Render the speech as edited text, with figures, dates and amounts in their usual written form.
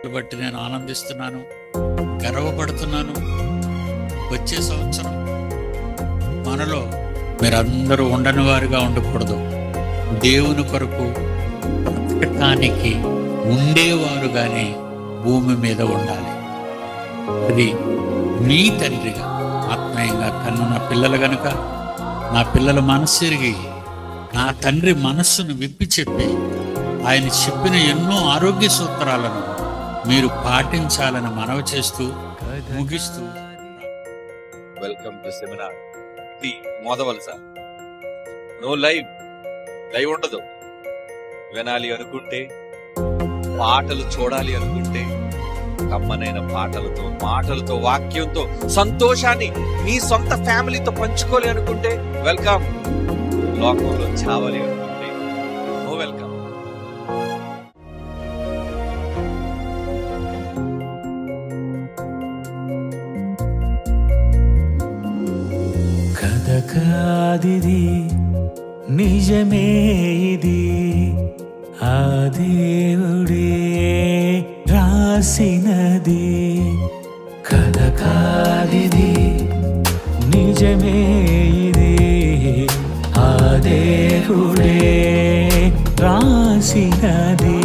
బట్టి నేను ఆనందిస్తున్నాను, గర్వపడుతున్నాను. వచ్చే సంవత్సరం మనలో మీరందరూ ఉండని వారిగా ఉండకూడదు, దేవుని కొరకు బ్రతకటానికి ఉండేవారుగానే భూమి మీద ఉండాలి. అది మీ తండ్రిగా ఆత్మీయంగా కన్నున్న పిల్లలు గనుక నా పిల్లల మనస్సెరిగి నా తండ్రి మనస్సును విప్పి చెప్పి ఆయన చెప్పిన ఎన్నో ఆరోగ్య సూత్రాలను మీరు పాటించాలని మనవి చేస్తూ ముగిస్తూ, వెల్కమ్ టు సెమినార్. ఇది మొదవలస నో లైవ్ ఉండదు. వినాలి అనుకుంటే, పాటలు చూడాలి అనుకుంటే, కమ్మనైన మాటలతో వాక్యంతో సంతోషాన్ని మీ సొంత ఫ్యామిలీతో పంచుకోవాలి అనుకుంటే వెల్కమ్. లోకంలో చావాలి అనుకుంటే నో వెల్కమ్. కథ కాదిది, నిజమే ఇది, ఆ దేవుడే రాసినది. కథ కాదిది, నిజమే ఇది, ఆ దేవుడే రాసినది.